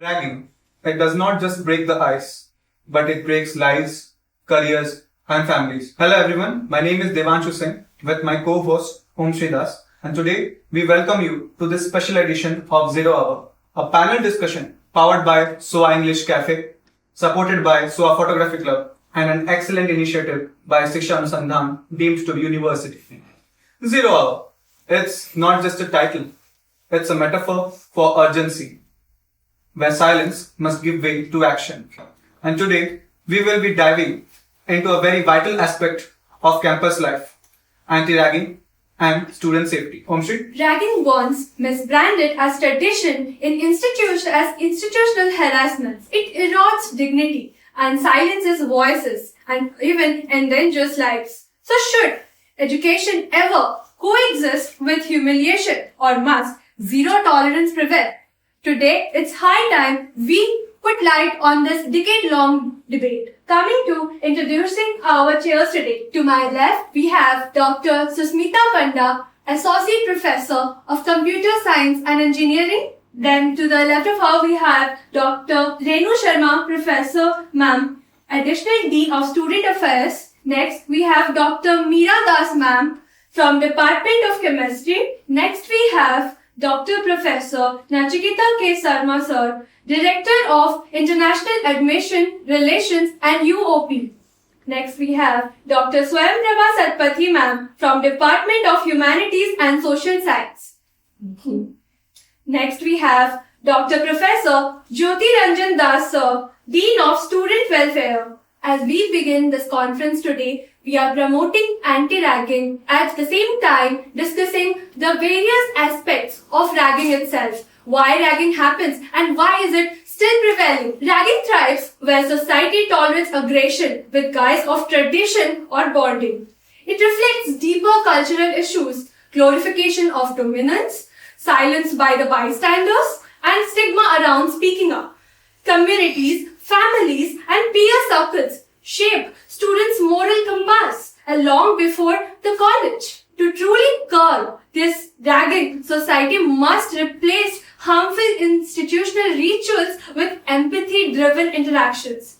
Ragging. It does not just break the ice, but it breaks lives, careers, and families. Hello everyone, my name is Devanshu Singh with my co-host Om Das, and today we welcome you to this special edition of Zero Hour, a panel discussion powered by SOA English Café, supported by SOA Photography Club, and an excellent initiative by Shiksha Anusandhan deemed to be university. Zero Hour. It's not just a title, it's a metaphor for urgency, where silence must give way to action. And today, we will be diving into a very vital aspect of campus life, anti-ragging and student safety. Omshri? Ragging once misbranded as tradition in institutional harassment. It erodes dignity and silences voices and even endangers lives. So should education ever coexist with humiliation, or must zero tolerance prevail? Today, it's high time we put light on this decade-long debate. Coming to introducing our chairs today. To my left, we have Dr. Susmita Panda, Associate Professor of Computer Science and Engineering. Then to the left of her, we have Dr. Renu Sharma, Professor, Ma'am, Additional Dean of Student Affairs. Next, we have Dr. Meera Das, Ma'am, from Department of Chemistry. Next, we have Dr. Professor Nachiketa K. Sarma Sir, Director of International Admission Relations and UOP. Next we have Dr. Swayamprabha Satpathy Ma'am from Department of Humanities and Social Science. Next we have Dr. Professor Jyoti Ranjan Das Sir, Dean of Student Welfare. As we begin this conference today, we are promoting anti-ragging, at the same time discussing the various aspects of ragging itself, why ragging happens and why is it still prevailing. Ragging thrives where society tolerates aggression with guise of tradition or bonding. It reflects deeper cultural issues, glorification of dominance, silence by the bystanders, and stigma around speaking up. Communities, families, and peer circles shape students' moral compass long before the college. To truly curb this ragging, society must replace harmful institutional rituals with empathy-driven interactions.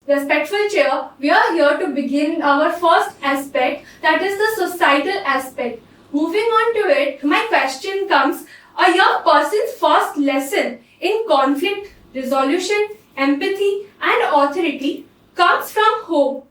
Respectful Chair, we are here to begin our first aspect, that is the societal aspect. Moving on to it, my question comes, a young person's first lesson in conflict resolution, empathy, and authority comes from home.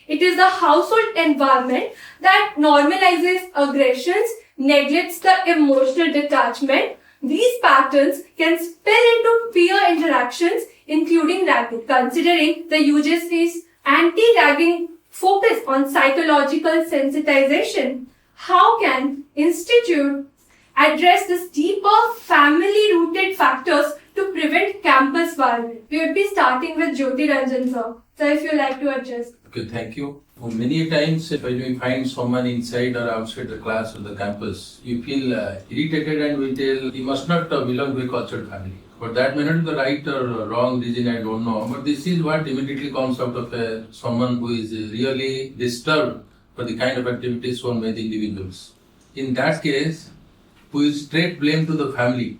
It is the household environment that normalizes aggressions, neglects the emotional detachment. These patterns can spill into peer interactions, including ragging. Considering the UGC's anti-ragging focus on psychological sensitization, how can institutes address these deeper family-rooted factors to prevent campus violence? We would be starting with Jyoti Ranjan sir. So if you like to address. Okay, thank you. Many times when you find someone inside or outside the class or the campus, you feel irritated and we tell he must not belong to a cultured family. But that may not be the right or wrong reason, I don't know. But this is what immediately comes out of someone who is really disturbed for the kind of activities shown by the individuals. In that case, we straight blame to the family.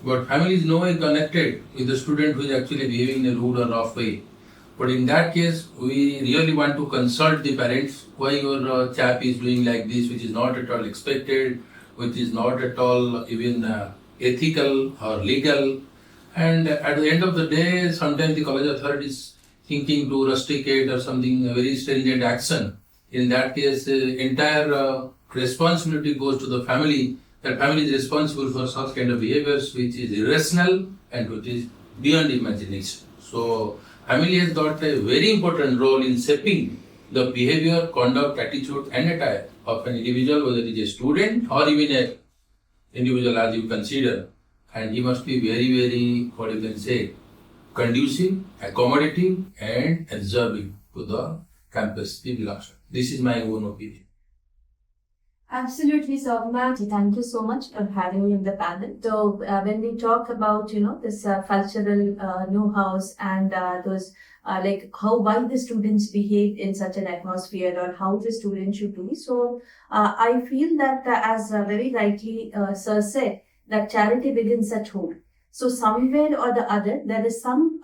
But family is no way connected with the student who is actually behaving in a rude or rough way. But in that case, we really want to consult the parents why your chap is doing like this, which is not at all expected, which is not at all even ethical or legal. And at the end of the day, sometimes the college authority is thinking to rusticate or something, a very stringent action. In that case, entire responsibility goes to the family. That family is responsible for such kind of behaviors which is irrational and which is beyond imagination. So, family has got a very important role in shaping the behavior, conduct, attitude and attire of an individual, whether it is a student or even an individual as you consider. And he must be very, what you can say, conducive, accommodating and observing to the campus he belongs to. This is my own opinion. Absolutely, sir. Ma'am, Thank you so much for having me in the panel. So, when we talk about, this cultural know-hows and those why the students behave in such an atmosphere or how the students should do. So, I feel that as very rightly Sir said, that charity begins at home. So somewhere or the other, there is some,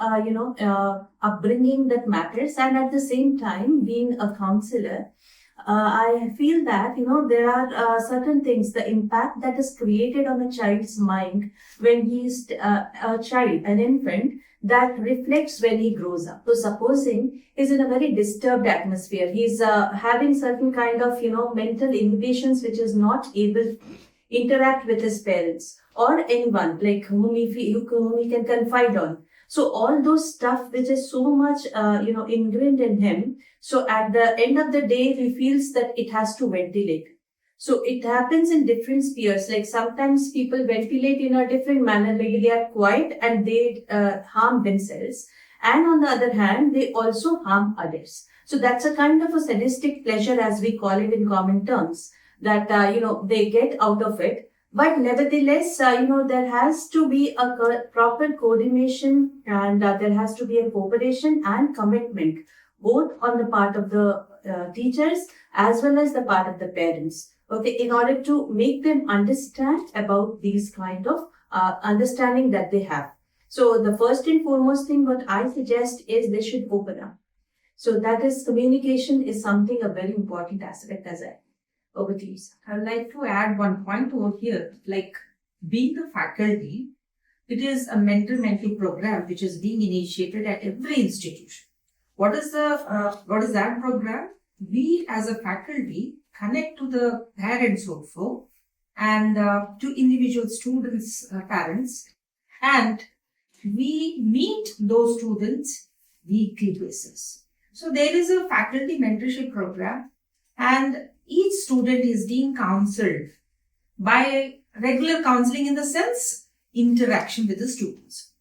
upbringing that matters. And at the same time, being a counselor, I feel that, there are certain things, the impact that is created on a child's mind when he is a child, an infant, that reflects when he grows up. So supposing he's in a very disturbed atmosphere, he's having certain kind of, mental inhibitions, which is not able to interact with his parents or anyone like whom he can confide on. So all those stuff which is so much, ingrained in him. So at the end of the day, he feels that it has to ventilate. So it happens in different spheres. Like sometimes people ventilate in a different manner, like they are quiet and they harm themselves. And on the other hand, they also harm others. So that's a kind of a sadistic pleasure, as we call it in common terms, that, they get out of it. But nevertheless, there has to be a proper coordination, and there has to be a cooperation and commitment, both on the part of the teachers as well as the part of the parents. Okay, in order to make them understand about these kind of understanding that they have. So the first and foremost thing what I suggest is they should open up. So that is, communication is something a very important aspect as I. Over to you, sir. I'd like to add one point over here. Like, being the faculty, it is a mental program which is being initiated at every institution. What is that program? We as a faculty connect to the parents also, and to individual students' parents, and we meet those students weekly basis. So there is a faculty mentorship program, and each student is being counseled by regular counseling, in the sense interaction with the students.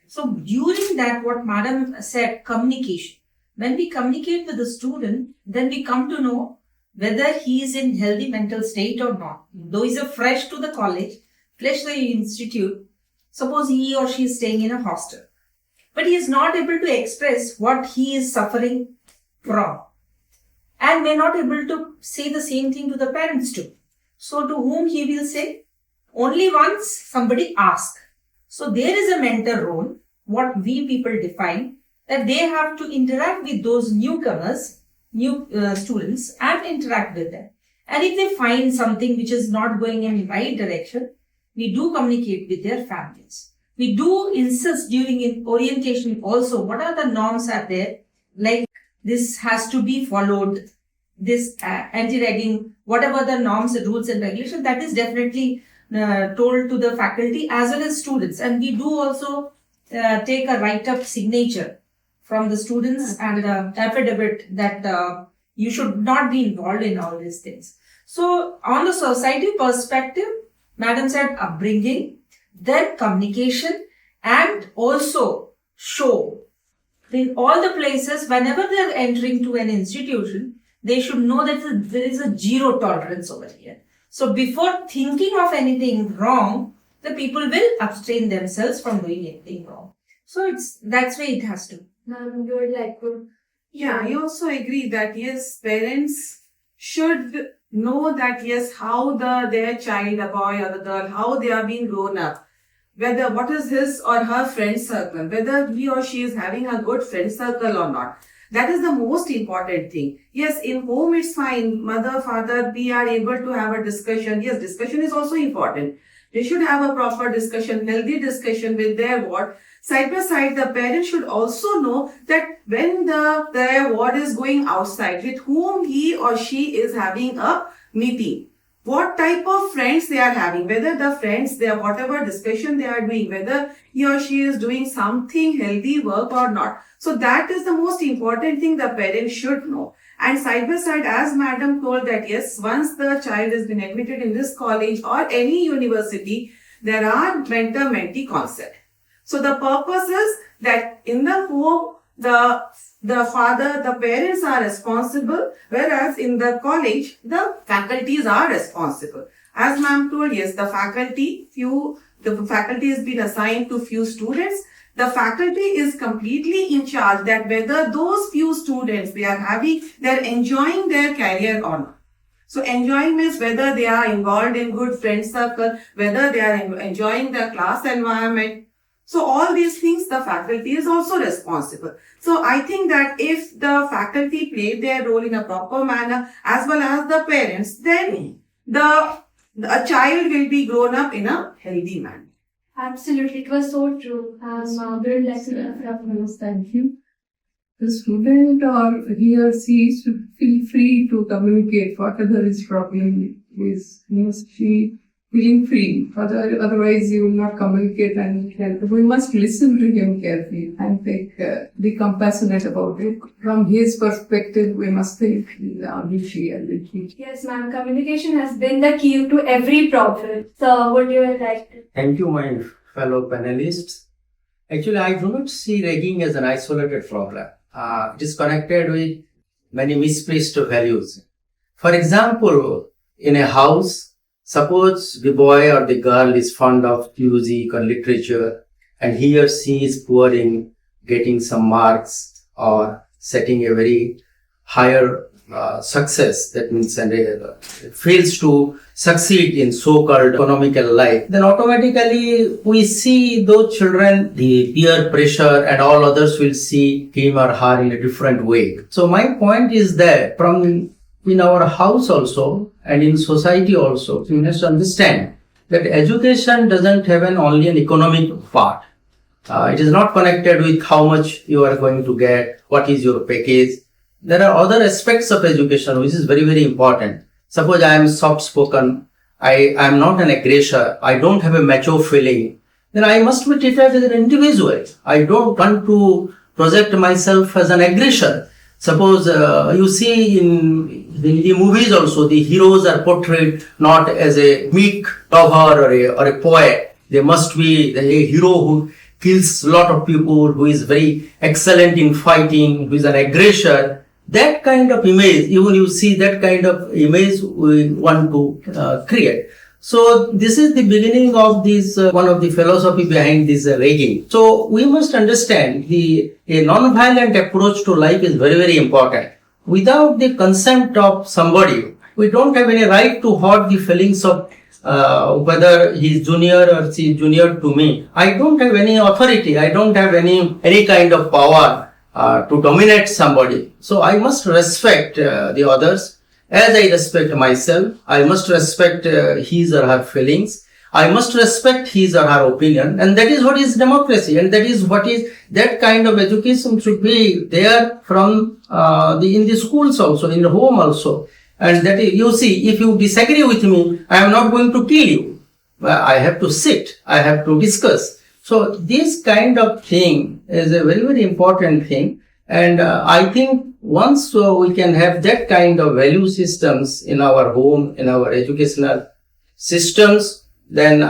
So during that, what Madam said, communication. When we communicate with the student, then we come to know whether he is in healthy mental state or not. Though he is fresh to the college, fresh to the institute, suppose he or she is staying in a hostel, but he is not able to express what he is suffering from, and may not able to say the same thing to the parents too. So to whom he will say? Only once somebody asks. So there is a mentor role, what we people define, that they have to interact with those newcomers, new students, and interact with them. And if they find something which is not going in the right direction, we do communicate with their families. We do insist during orientation also, what are the norms are there, like this has to be followed, this anti-ragging, whatever the norms, the rules and regulations, that is definitely told to the faculty as well as students. And we do also take a write-up signature from the students and affidavit that you should not be involved in all these things. So on the society perspective, Madam said upbringing, then communication, and also show. In all the places, whenever they are entering to an institution, they should know that there is a zero tolerance over here. So before thinking of anything wrong, the people will abstain themselves from doing anything wrong. So that's why it has to. You would like to. Yeah, I also agree that yes, parents should know that yes, how their child, a boy or the girl, how they are being grown up. Whether what is his or her friend circle, whether he or she is having a good friend circle or not. That is the most important thing. Yes, in home it's fine. Mother, father, we are able to have a discussion. Yes, discussion is also important. They should have a proper discussion, healthy discussion with their ward. Side by side, the parent should also know that when their ward is going outside, with whom he or she is having a meeting. What type of friends they are having, whether the friends, whatever discussion they are doing, whether he or she is doing something healthy work or not. So that is the most important thing the parents should know. And side by side, as Madam told that yes, once the child has been admitted in this college or any university, there are mentor-mentee concept. So the purpose is that in the home, the father, the parents are responsible, whereas in the college, the faculties are responsible. As ma'am told, yes, the faculty has been assigned to few students. The faculty is completely in charge that whether those few students they're enjoying their career or not. So enjoying means whether they are involved in good friend circle, whether they are enjoying the class environment, So all these things, the faculty is also responsible. So I think that if the faculty played their role in a proper manner as well as the parents, then a child will be grown up in a healthy manner. Absolutely, it was so true. Very lesson. Thank you. The student or he or she should feel free to communicate whatever his problem is. He or she feeling free. Otherwise, you will not communicate and help. We must listen to him carefully and be compassionate about it. From his perspective, we must think he. Yes, ma'am. Communication has been the key to every problem. So, would you like to? Thank you, my fellow panelists. Actually, I do not see ragging as an isolated problem. It is connected with many misplaced values. For example, in a house, suppose the boy or the girl is fond of music or literature and he or she is poor in getting some marks or setting a very higher success, that means fails to succeed in so-called economical life, then automatically we see those children, the peer pressure and all others will see him or her in a different way. So my point is that from in our house also and in society also, we must understand that education doesn't have only an economic part. It is not connected with how much you are going to get, what is your package. There are other aspects of education which is very, very important. Suppose I am soft-spoken, I am not an aggressor, I don't have a macho feeling, then I must be treated as an individual. I don't want to project myself as an aggressor. Suppose you see in the movies also, the heroes are portrayed not as a meek lover or a poet. They must be a hero who kills a lot of people, who is very excellent in fighting, who is an aggressor. That kind of image, even you see that kind of image we want to create. So this is the beginning of this, one of the philosophy behind this ragging. So we must understand a non-violent approach to life is very, very important. Without the consent of somebody, we don't have any right to hurt the feelings of whether he is junior or she is junior to me. I don't have any authority. I don't have any kind of power to dominate somebody. So I must respect the others as I respect myself. I must respect his or her feelings. I must respect his or her opinion. And that is what is democracy. And that is what is, that kind of education should be there from in the schools also, in the home also. And that is, you see, if you disagree with me, I am not going to kill you. I have to sit. I have to discuss. So this kind of thing is a very, very important thing. And I think once we can have that kind of value systems in our home, in our educational systems, then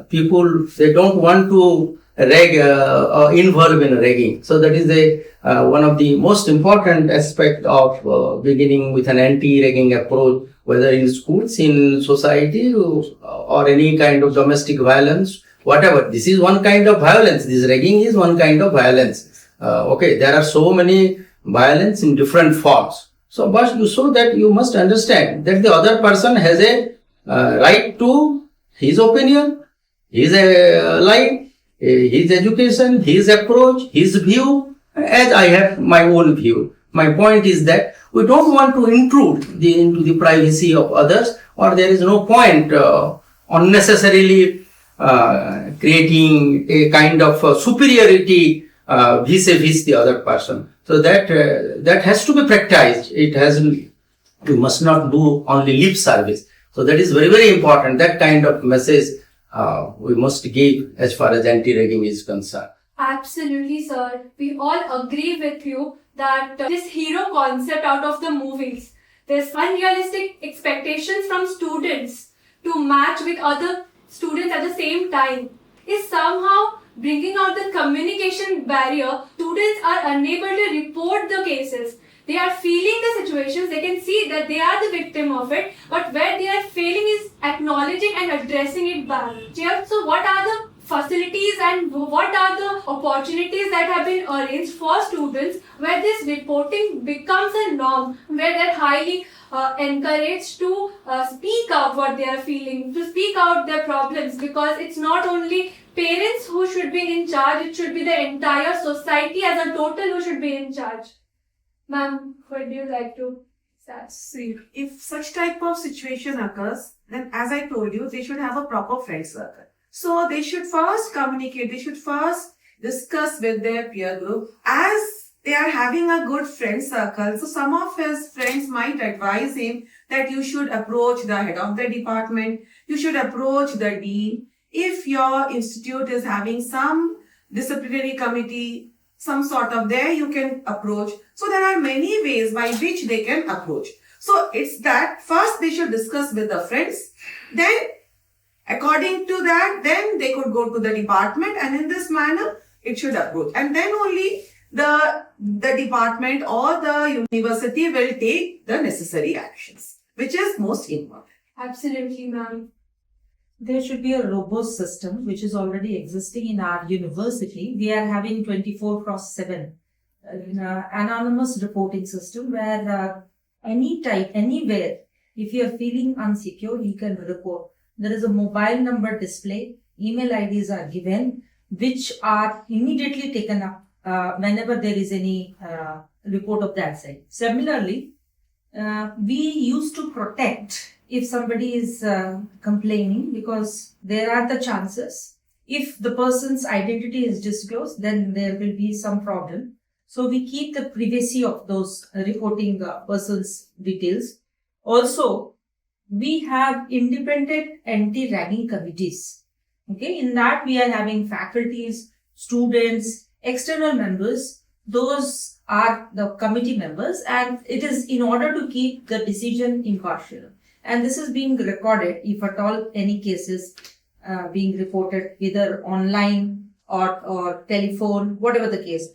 people, they don't want to rag or involve in ragging. So that is one of the most important aspect of beginning with an anti-ragging approach, whether in schools, in society, or any kind of domestic violence, whatever. This is one kind of violence. This ragging is one kind of violence. Okay, there are so many violence in different forms. So, but you must understand that the other person has a right to his opinion, his life, his education, his approach, his view, as I have my own view. My point is that we don't want to intrude into the privacy of others, or there is no point unnecessarily creating a kind of superiority vis-a-vis the other person. So that has to be practiced. We must not do only lip service. So that is very, very important. That kind of message we must give as far as anti-ragging is concerned. Absolutely, sir. We all agree with you that this hero concept out of the movies, there's unrealistic expectations from students to match with other students at the same time, is somehow bringing out the communication barrier. Students are unable to report the cases. They are feeling the situations, they can see that they are the victim of it, but where they are failing is acknowledging and addressing it back. So what are the facilities and what are the opportunities that have been arranged for students where this reporting becomes a norm, where they're highly encouraged to speak out what they are feeling, to speak out their problems, because it's not only parents who should be in charge. It should be the entire society as a total who should be in charge. Ma'am, what do you like to say? See, if such type of situation occurs, then as I told you, they should have a proper friend circle. So they should first communicate, they should first discuss with their peer group as they are having a good friend circle. So some of his friends might advise him that you should approach the head of the department, you should approach the dean. If your institute is having some disciplinary committee, some sort of there you can approach. So there are many ways by which they can approach. So it's that first they should discuss with the friends. Then according to that, then they could go to the department, and in this manner it should approach. And then only the department or the university will take the necessary actions, which is most important. Absolutely, ma'am. There should be a robust system which is already existing in our university. We are having 24/7 anonymous reporting system where anywhere, if you are feeling unsecure, you can report. There is a mobile number display, email IDs are given, which are immediately taken up whenever there is any report of that side. Similarly, we used to protect if somebody is complaining, because there are the chances if the person's identity is disclosed, then there will be some problem. So we keep the privacy of those reporting person's details. Also, we have independent anti-ragging committees. Okay, in that we are having faculties, students, external members. Those are the committee members, and it is in order to keep the decision impartial. And this is being recorded if at all any cases being reported either online or telephone, whatever the case.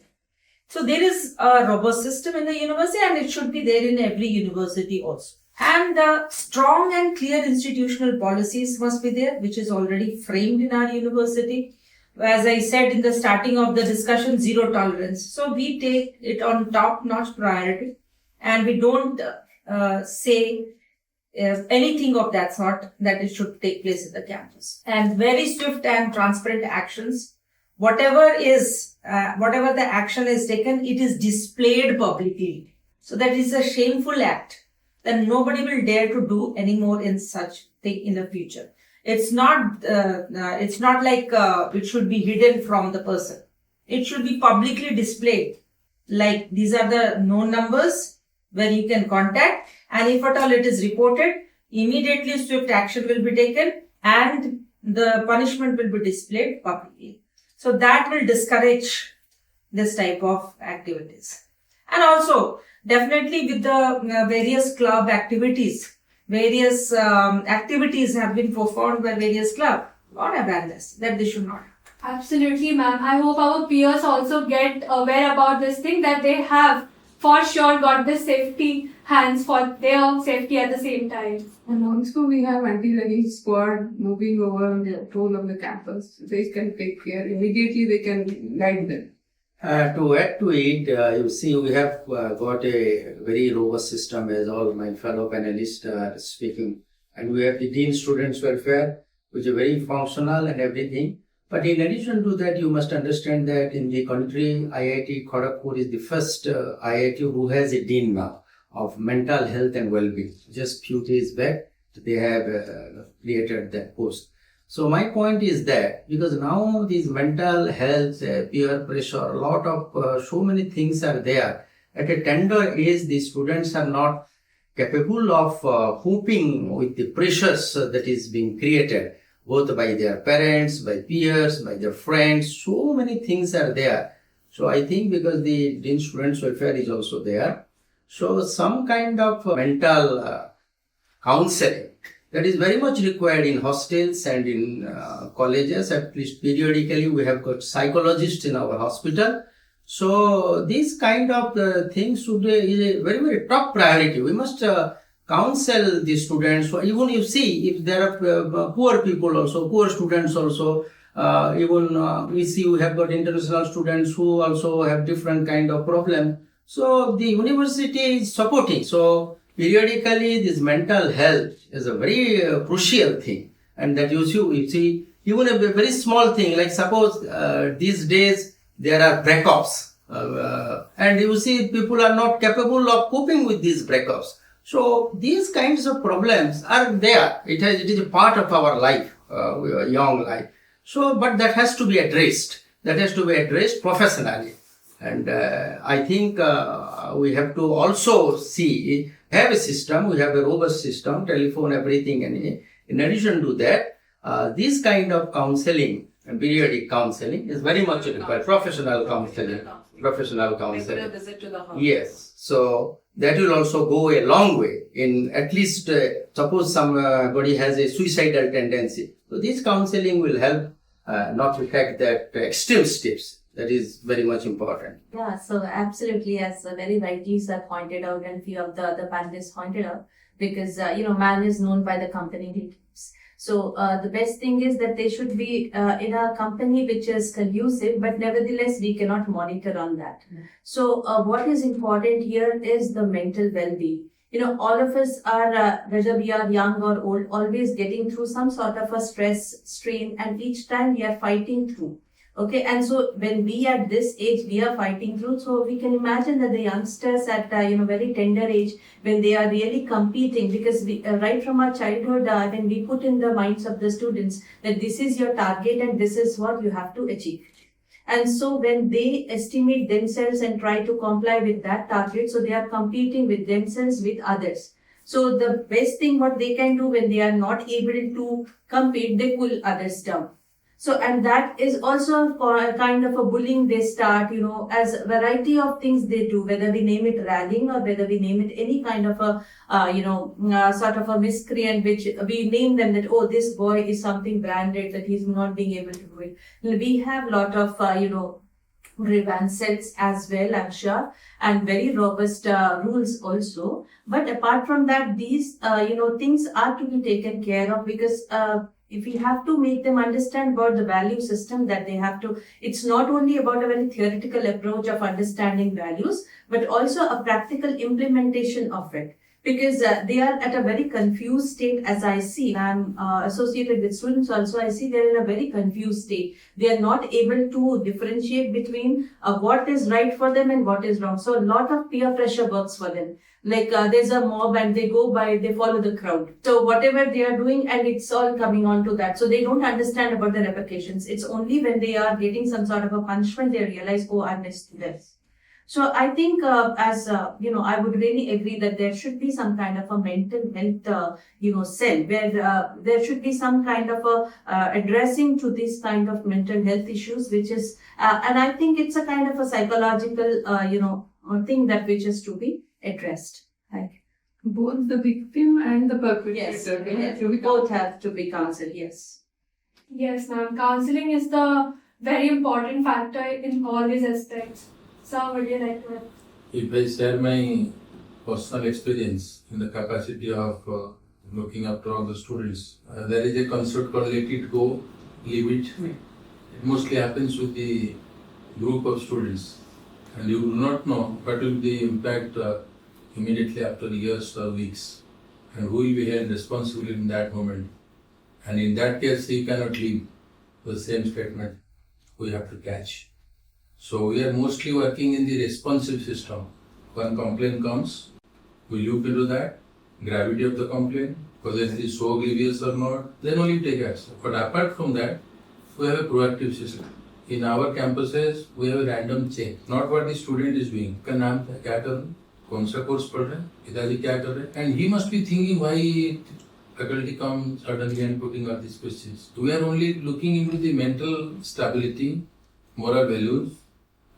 So there is a robust system in the university, and it should be there in every university also. And strong and clear institutional policies must be there, which is already framed in our university. As I said in the starting of the discussion, zero tolerance. So we take it on top-notch priority, and we don't say anything of that sort that it should take place at the campus. And very swift and transparent actions. Whatever the action is taken, it is displayed publicly. So that is a shameful act. Then nobody will dare to do any more in such thing in the future. It's not like it should be hidden from the person. It should be publicly displayed. Like these are the known numbers where you can contact, and if at all it is reported, immediately swift action will be taken and the punishment will be displayed publicly. So that will discourage this type of activities. And also, definitely with the various club activities, various activities have been performed by various clubs. Not awareness that they should not. Absolutely, ma'am. I hope our peers also get aware about this thing, that they have for sure got the safety hands for their safety at the same time. And also we have anti-ragging squad moving over the whole of the campus. They can take care. Immediately they can guide them. To add to it, you see, we have got a very robust system, as all my fellow panelists are speaking. And we have the Dean Students Welfare, which is very functional and everything. But in addition to that, you must understand that in the country, IIT Kharagpur is the first IIT who has a Dean now of mental health and well-being. Just few days back, they have created that post. So my point is that because now these mental health, peer pressure, a lot of so many things are there. At a tender age, the students are not capable of coping with the pressures that is being created, both by their parents, by peers, by their friends. So many things are there. So I think because the Dean Students Welfare is also there, so some kind of mental counseling that is very much required in hostels and in colleges. At least periodically we have got psychologists in our hospital. So these kind of things should be a very, very top priority. We must counsel the students. So even you see, if there are poor people also, poor students also, we see we have got international students who also have different kind of problem. So the university is supporting. So periodically this mental health is a very crucial thing. And that you see even a very small thing, like suppose these days there are breakups, and you see people are not capable of coping with these breakups. So these kinds of problems are there. It is a part of our life, young life. So, but that has to be addressed. That has to be addressed professionally. And I think we have to also have a system, we have a robust system, telephone, everything. And in addition to that, this kind of counseling, periodic counseling is very much required. Professional counseling. Regular visit to the house. Yes. So that will also go a long way in at least, suppose somebody has a suicidal tendency. So this counseling will help not to take that extreme steps. That is very much important. Yeah, so absolutely, as very rightly sir pointed out, and few of the other panelists pointed out, because man is known by the company he keeps. So the best thing is that they should be in a company which is conducive, but nevertheless we cannot monitor on that. So what is important here is the mental well-being. All of us are, whether we are young or old, always getting through some sort of a stress, strain, and each time we are fighting through. Okay, and so when we at this age, we are fighting through, so we can imagine that the youngsters at, very tender age, when they are really competing, because we, right from our childhood, when we put in the minds of the students that this is your target and this is what you have to achieve. And so when they estimate themselves and try to comply with that target, so they are competing with themselves, with others. So the best thing what they can do when they are not able to compete, they pull others down. So, and that is also a kind of a bullying they start, as a variety of things they do, whether we name it ragging or whether we name it any kind of a, sort of a miscreant, which we name them that, oh, this boy is something branded, that he's not being able to do it. We have lot of, revenge cells as well, I'm sure, and very robust rules also. But apart from that, these, things are to be taken care of, because if we have to make them understand about the value system that they have to, it's not only about a very theoretical approach of understanding values, but also a practical implementation of it. Because they are at a very confused state, as I see. I'm associated with students also, I see they're in a very confused state. They are not able to differentiate between what is right for them and what is wrong. So a lot of peer pressure works for them. Like there's a mob and they follow the crowd. So whatever they are doing, and it's all coming on to that. So they don't understand about the repercussions. It's only when they are getting some sort of a punishment, they realize, oh, I missed this. So I think I would really agree that there should be some kind of a mental health, cell where there should be some kind of a addressing to this kind of mental health issues, which is, and I think it's a kind of a psychological, thing that which is to be addressed. Like Both the victim and the perpetrator. Yes, we both have to be counseled. Yes. Yes, ma'am. Counseling is the very important factor in all these aspects. Sir, would you like to? If I share my personal experience in the capacity of looking after all the students, there is a concept called let it go, leave it. It mostly happens with the group of students, and you do not know what will be the impact immediately after years or weeks, and who will be held responsible in that moment. And in that case, you cannot leave the same statement. We have to catch. So we are mostly working in the responsive system. When complaint comes, we look into that, gravity of the complaint, whether it is so grievous or not, then only take action. But apart from that, we have a proactive system. In our campuses, we have a random check, not what the student is doing. Ka naam kya kar raha hai? कौन सा course पढ़ रहे हैं, पिताजी क्या कर रहे हैं, and he must be thinking why faculty come suddenly and putting all these questions. We are only looking into the mental stability, moral values,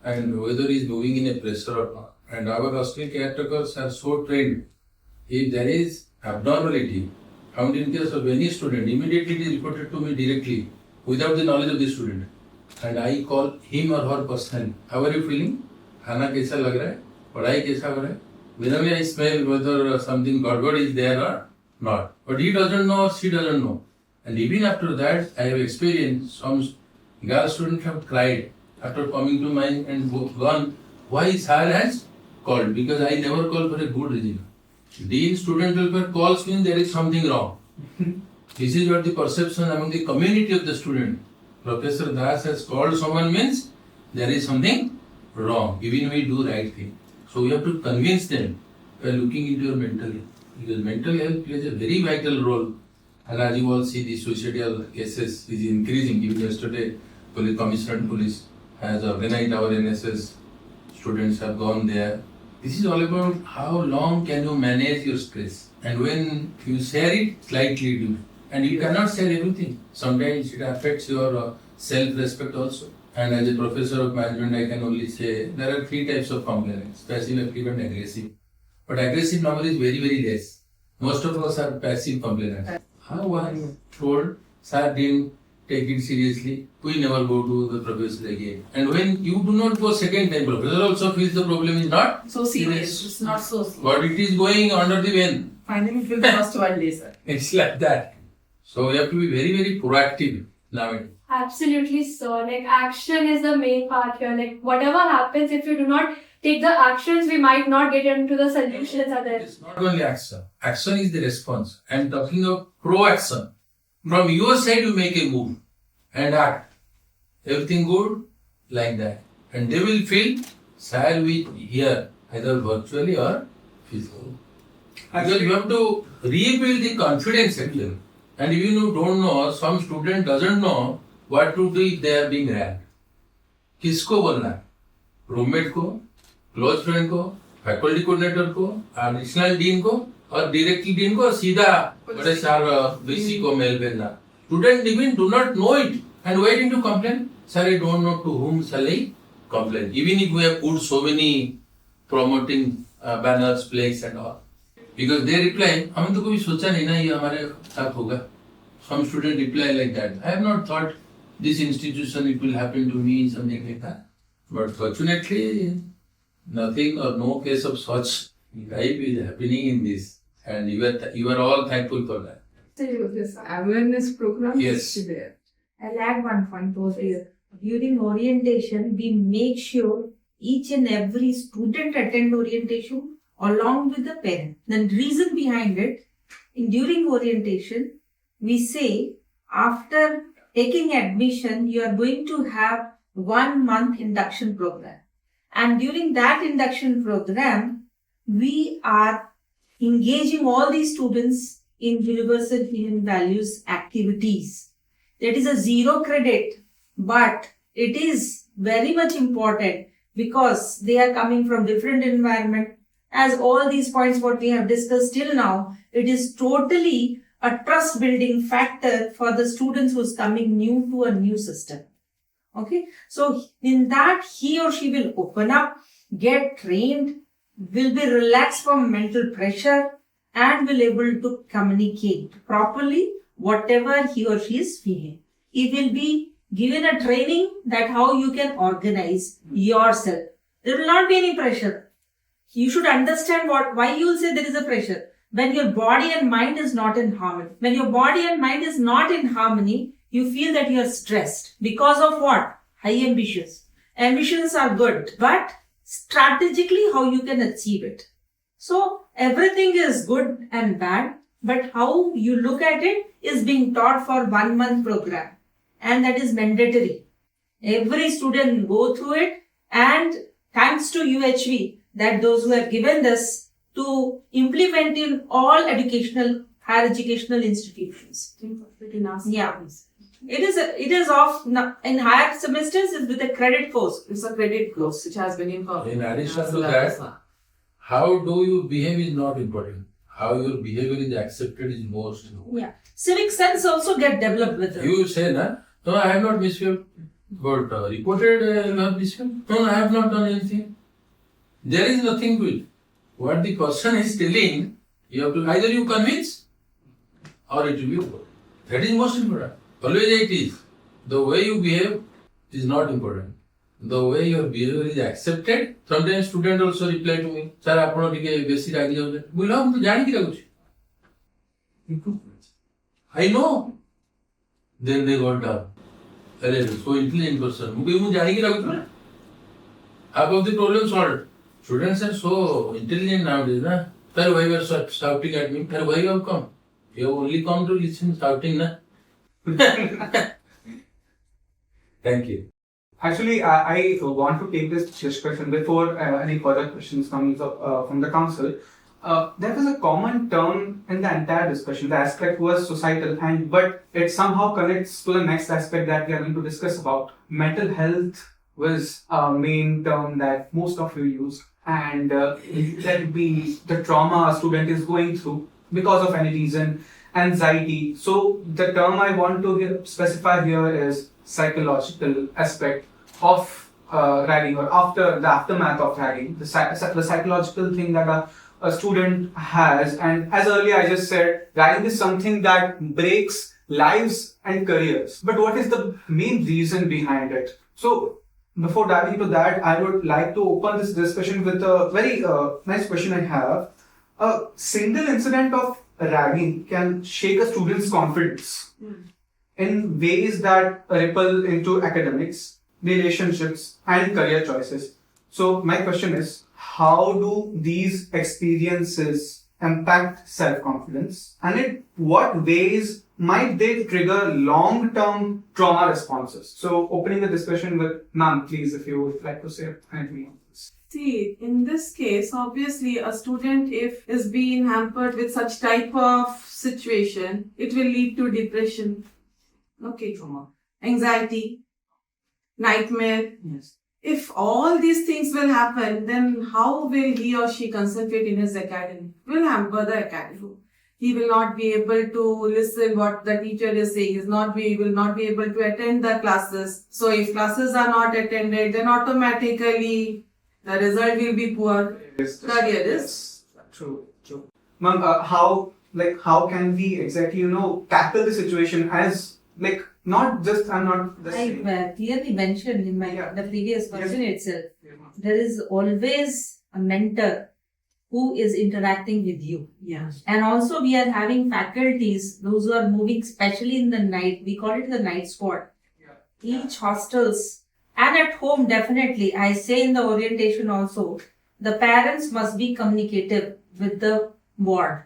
and whether he is moving in a pressure or not. And our hostel caretakers are so trained. If there is abnormality found in case of any student, immediately it is reported to me directly without the knowledge of the student. And I call him or her personally. How are you feeling? खाना कैसा लग रहा है? पढ़ाई कैसा हो रहा है? Whenever I smell whether something garbage is there or not. But he doesn't know, she doesn't know. And even after that, I have experienced some girl students have cried after coming to mine and gone, why Sahil has called? Because I never call for a good reason. Dean student welfare calls me, there is something wrong. This is what the perception among the community of the student. Professor Das has called someone means there is something wrong, even we do right thing. So we have to convince them by looking into your mental health. Because mental health plays a very vital role. And as you all see, the suicidal cases is increasing. Even yesterday, Police Commissioner Police has organized our NSS. Students have gone there. This is all about how long can you manage your stress. And when you share it, slightly do. And you cannot share everything. Sometimes it affects your self-respect also. And as a professor of management, I can only say there are 3 types of complainants: passive, active, and aggressive. But aggressive normally is very, very less. Most of us are passive complainants. How one told, sir didn't take it seriously, we never go to the professor again. And when you do not go second time, professor also feels the problem is not So serious. It's not so serious. but it is going under the vein. Finally, it will cost one day, sir. It's like that. So we have to be very, very proactive nowadays. Absolutely, sir. Like, action is the main part here. Like, whatever happens, if you do not take the actions, we might not get into the solutions are there. It's not only action. Action is the response. I am talking of pro-action. From your side, you make a move and act. Everything good? Like that. And they will feel, shall we here, either virtually or physically. Because you have to rebuild the confidence actually. And if you don't know, some student doesn't know what to do if they are being ranked. किसको बोलना है? Roommate को, close friend को, faculty coordinator को, additional dean को और directly dean को सीधा बड़े सार वीसी को मेल भेजना. Student even do not know it and waiting to complain. Sir, I don't know to whom shall I complain. Even if we have put so many promoting banners, flags and all. Because they reply, हमने तो कभी सोचा नहीं ना ये हमारे साथ होगा. Some student reply like that. I have not thought this institution it will happen to me, something like that. But fortunately, nothing or no case of such type is happening in this. And you are all thankful for that. So this awareness program Yes. is there. I'll add one point over here. During orientation, we make sure each and every student attend orientation along with the parent. The reason behind it, during orientation, we say after taking admission, you are going to have 1 month induction program. And during that induction program, we are engaging all these students in universal human values activities. That is a 0 credit, but it is very much important because they are coming from different environment. As all these points what we have discussed till now, it is totally a trust building factor for the students who's coming new to a new system. Okay, so in that he or she will open up, get trained, will be relaxed from mental pressure and will able to communicate properly whatever he or she is feeling. He will be given a training that how you can organize yourself. There will not be any pressure. You should understand why you will say there is a pressure. When your body and mind is not in harmony. When your body and mind is not in harmony, you feel that you are stressed. Because of what? High ambitions. Ambitions are good, but strategically how you can achieve it. So everything is good and bad, but how you look at it is being taught for 1 month program. And that is mandatory. Every student go through it, and thanks to UHV that those who have given this to implement in all higher educational institutions. Yeah. It is in higher semesters is with a credit course. It's a credit course which has been incorporated. In addition to that, how do you behave is not important. How your behavior is accepted is most important. Yeah. Civic sense also get developed with it. You say, no, I have not misbehaved. But reported you have misbehaved. No, I have not done anything. There is nothing to it. What the person is telling, you have to either you convince or it will be over. That is most important. Always it is. The way you behave is not important. The way your behavior is accepted. Sometimes student also reply to me, sir, ଆପଣ ଟିକେ ବେଶୀ ରାଗି ଯାଉଛନ୍ତି. ମୁଁ କହିଲି ମୁଁ ତ ଜାଣିକି ରାଗୁଛି. I know. Then they got down. अरे so intelligent person. ମୁଁ କହିଲି ମୁଁ ଜାଣିକି ରାଗୁଛି ନା. Half of the problem solved. Students are so intelligent nowadays, na? Sir, why you are shouting at me? Sir, why you have come? You have only come to listen shouting, na? Thank you. Actually, I want to take this discussion before any further questions comes up from the council. There was a common term in the entire discussion. The aspect was societal, but it somehow connects to the next aspect that we are going to discuss about. Mental health was a main term that most of you use, and that be the trauma a student is going through because of any reason, anxiety. So the term I want to specify here is psychological aspect of ragging, or after the aftermath of ragging, the psychological thing that a student has. And as earlier I just said, ragging is something that breaks lives and careers. But what is the main reason behind it? So before diving into that, I would like to open this discussion with a very nice question I have. A single incident of ragging can shake a student's confidence in ways that ripple into academics, relationships, and career choices. So my question is, how do these experiences impact self-confidence, and in what ways might they trigger long-term trauma responses? So opening the discussion with ma'am, please, if you would like to say anything on this. See, in this case, obviously, a student, if is being hampered with such type of situation, it will lead to depression, trauma, anxiety, nightmare. Yes. If all these things will happen, then how will he or she concentrate in his academy? Will hamper the academy. He will not be able to listen what the teacher is saying. He will not be able to attend the classes. So if classes are not attended, then automatically the result will be poor. Career is true. Ma'am, how can we exactly tackle the situation as not just I'm not the same. I clearly mentioned in the previous question itself, there is always a mentor who is interacting with you. Yeah. And also we are having faculties, those who are moving, especially in the night, we call it the night squad. Each hostels and at home, definitely, I say in the orientation also, the parents must be communicative with the ward.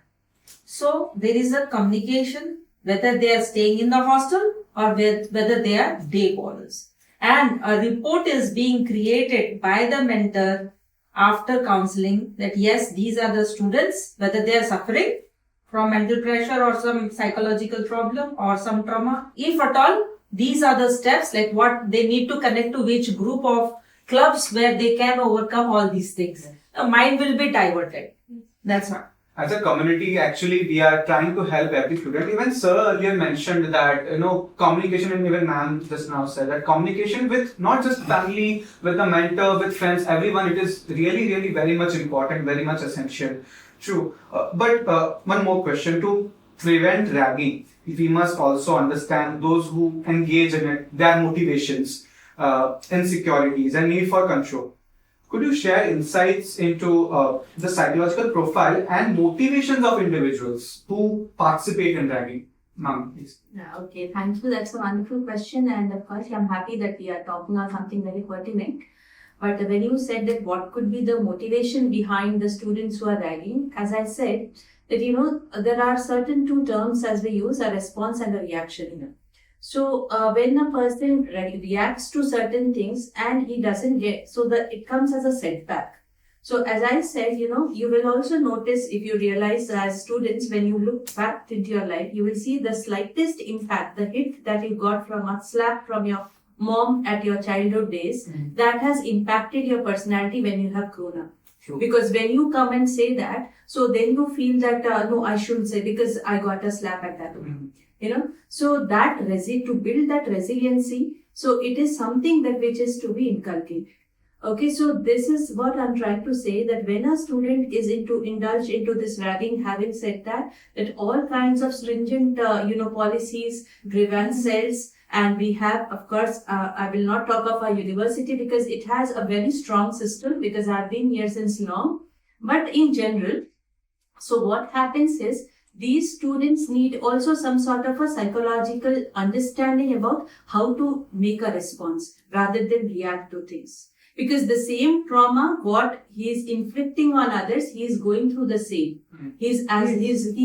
So there is a communication, whether they are staying in the hostel or whether they are day callers. And a report is being created by the mentor after counseling that yes, these are the students, whether they are suffering from mental pressure or some psychological problem or some trauma. If at all, these are the steps, like what they need to connect to which group of clubs where they can overcome all these things. The mind will be diverted. That's what. As a community, actually, we are trying to help every student. Even sir earlier mentioned that, communication, and even ma'am just now said that communication with not just family, with a mentor, with friends, everyone, it is really, really very much important, very much essential. True. But one more question. To prevent ragging, we must also understand those who engage in it, their motivations, insecurities, and need for control. Could you share insights into the psychological profile and motivations of individuals who participate in ragging? Ma'am, please. Okay, thank you. That's a wonderful question. And of course, I'm happy that we are talking on something very pertinent. But when you said that what could be the motivation behind the students who are ragging, as I said, that there are certain two terms as we use, a response and a reaction. So when a person reacts to certain things and he doesn't get, it comes as a setback. So as I said, you will also notice, if you realize as students, when you look back into your life, you will see the slightest impact, the hit that you got from a slap from your mom at your childhood days, that has impacted your personality when you have grown up. Sure. Because when you come and say that, so then you feel that, no, I shouldn't say because I got a slap at that time. So that to build that resiliency, so it is something that which is to be inculcated. Okay, so this is what I'm trying to say, that when a student is indulge into this ragging, having said that all kinds of stringent, policies, grievance cells, and we have, of course, I will not talk of our university because it has a very strong system because I've been here since long. But in general, so what happens is, these students need also some sort of a psychological understanding about how to make a response rather than react to things. Because the same trauma, what he is inflicting on others, he is going through the same. He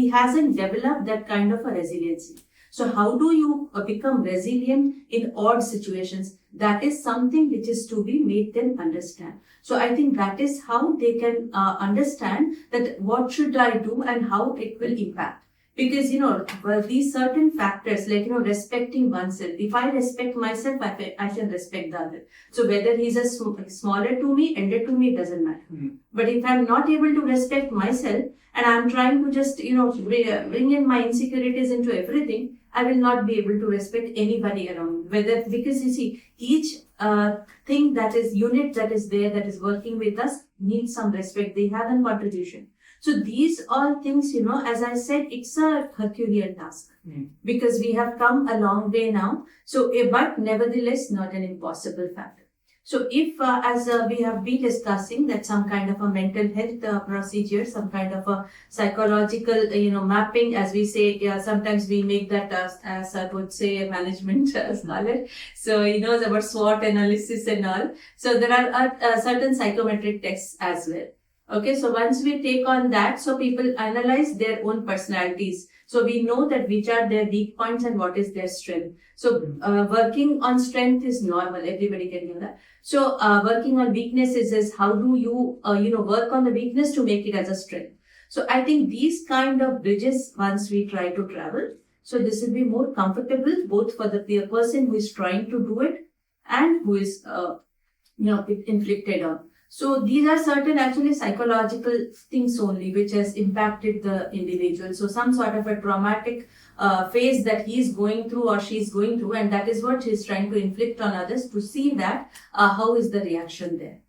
hasn't developed that kind of a resiliency. So how do you become resilient in odd situations? That is something which is to be made them understand. So I think that is how they can understand that what should I do and how it will impact. Because, these certain factors, like, respecting oneself. If I respect myself, I can respect the other. So whether he's a smaller to me, elder to me, it doesn't matter. But if I'm not able to respect myself and I'm trying to just, bring in my insecurities into everything, I will not be able to respect anybody around me. Because you see, each thing that is unit that is there, that is working with us, needs some respect. They have a contribution. So these all things, as I said, it's a Herculean task because we have come a long way now. So, but nevertheless, not an impossible factor. So if, as we have been discussing, that some kind of a mental health procedure, some kind of a psychological, mapping, as we say, sometimes we make that as I would say, management knowledge. So he knows about SWOT analysis and all. So there are certain psychometric tests as well. Okay, so once we take on that, so people analyze their own personalities. So we know that which are their weak points and what is their strength. So working on strength is normal. Everybody can do that. So working on weaknesses is how do you, work on the weakness to make it as a strength. So I think these kind of bridges, once we try to travel, so this will be more comfortable both for the person who is trying to do it and who is, inflicted on. So these are certain actually psychological things only which has impacted the individual. So some sort of a traumatic phase that he is going through or she is going through, and that is what she is trying to inflict on others to see that how is the reaction there.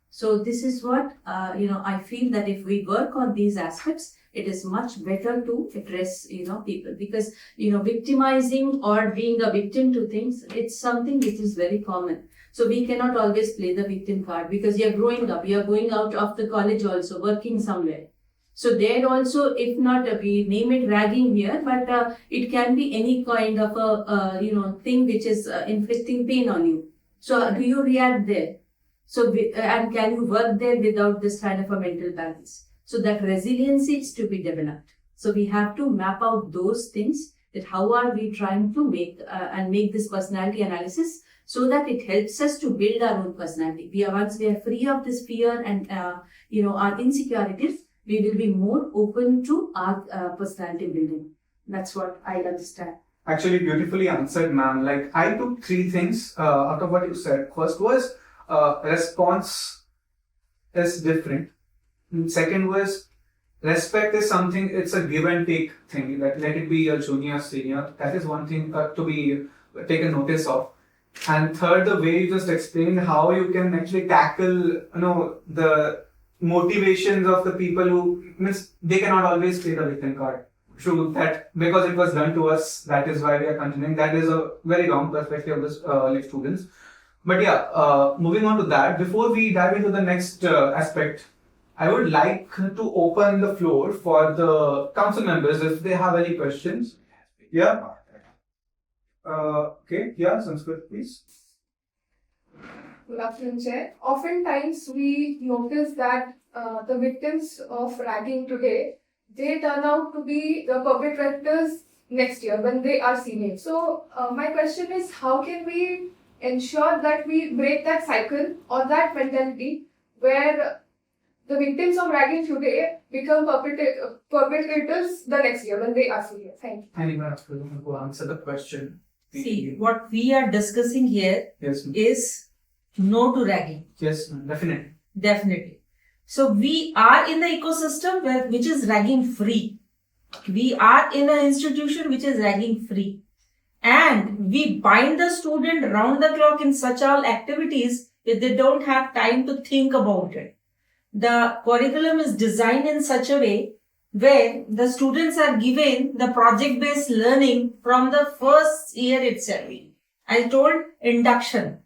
So this is what, I feel that if we work on these aspects, it is much better to address, people, because, victimizing or being a victim to things, it's something which is very common. So we cannot always play the victim card because you're growing up, you're going out of the college also, working somewhere. So there also, if not, we name it ragging here, but it can be any kind of a, thing which is inflicting pain on you. So do you react there? So, and can you work there without this kind of a mental balance? So that resiliency is to be developed. So we have to map out those things, that how are we trying to make this personality analysis so that it helps us to build our own personality. Once we are free of this fear and, our insecurities, we will be more open to our personality building. That's what I understand. Actually, beautifully answered, ma'am. Like, I took 3 things out of what you said. First was response is different. And second was respect is something, it's a give and take thing. Let it be a junior, senior. That is one thing to be taken notice of. And third, the way you just explained how you can actually tackle, the motivations of the people who they cannot always play the victim card. True, that because it was done to us, that is why we are continuing. That is a very wrong perspective of this students. But yeah, moving on to that, before we dive into the next aspect, I would like to open the floor for the council members if they have any questions. Yeah. Okay. Yeah, Sanskrit, please. Good afternoon, Chair. Oftentimes we notice that the victims of ragging today, they turn out to be the perpetrators next year when they are senior. So my question is, how can we ensure that we break that cycle or that mentality where the victims of ragging today become perpetrators the next year when they are senior? Thank you. Anyone who answer the question? See, what we are discussing here is no to ragging. Yes, definitely. Definitely. So we are in the ecosystem which is ragging free. We are in an institution which is ragging free. And we bind the student round the clock in such all activities that they don't have time to think about it. The curriculum is designed in such a way where the students are given the project-based learning from the first year itself. I told induction.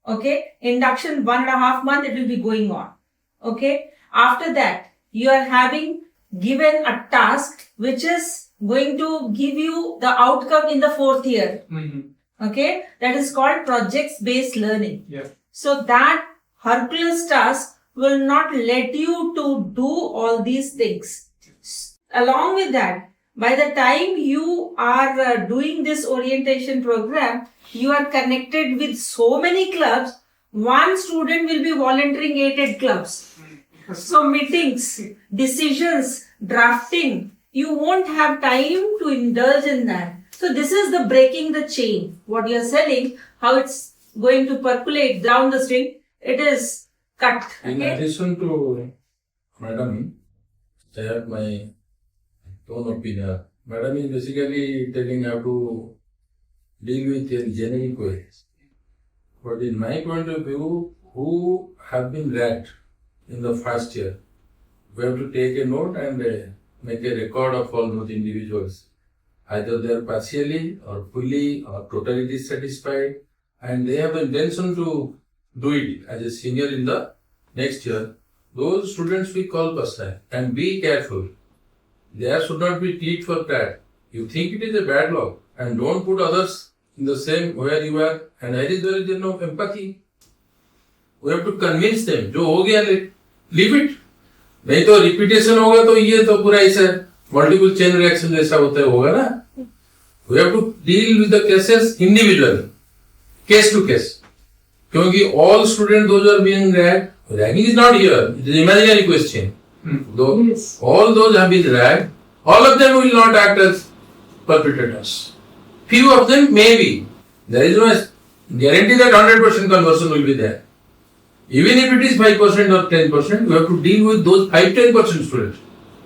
Okay, induction 1.5 months it will be going on. Okay, after that you are having given a task which is going to give you the outcome in the 4th year. Okay, that is called projects-based learning. Yeah. So that Hercules task will not let you to do all these things. Along with that, by the time you are doing this orientation program, you are connected with so many clubs. One student will be volunteering 8 clubs. So meetings, decisions, drafting, you won't have time to indulge in that. So this is the breaking the chain. What you are selling, how it's going to percolate down the string, it is cut. In addition to Madam, I have my own opinion. Madam is basically telling how to deal with your generic ways. But in my point of view, who have been ranked in the first year, we have to take a note and make a record of all those individuals. Either they are partially or fully or totally dissatisfied, and they have the intention to do it as a senior in the next year. Those students we call personal, and be careful. There should not be tit for tat. You think it is a bad law, and don't put others in the same where you are, and there is no empathy. We have to convince them. जो हो गया leave it. नहीं तो repetition होगा तो ये तो पूरा ऐसा मल्टीपल चेन रिएक्शन जैसा होता है होगा ना. We have to deal with the cases individually, case to case. क्योंकि all students those are being ragged. Ragging is not here. It is imaginary question. Though all those have been ragged, all of them will not act as perpetrators. Few of them may be. There is no guarantee that 100% conversion will be there. Even if it is 5% or 10%, you have to deal with those 5-10% students,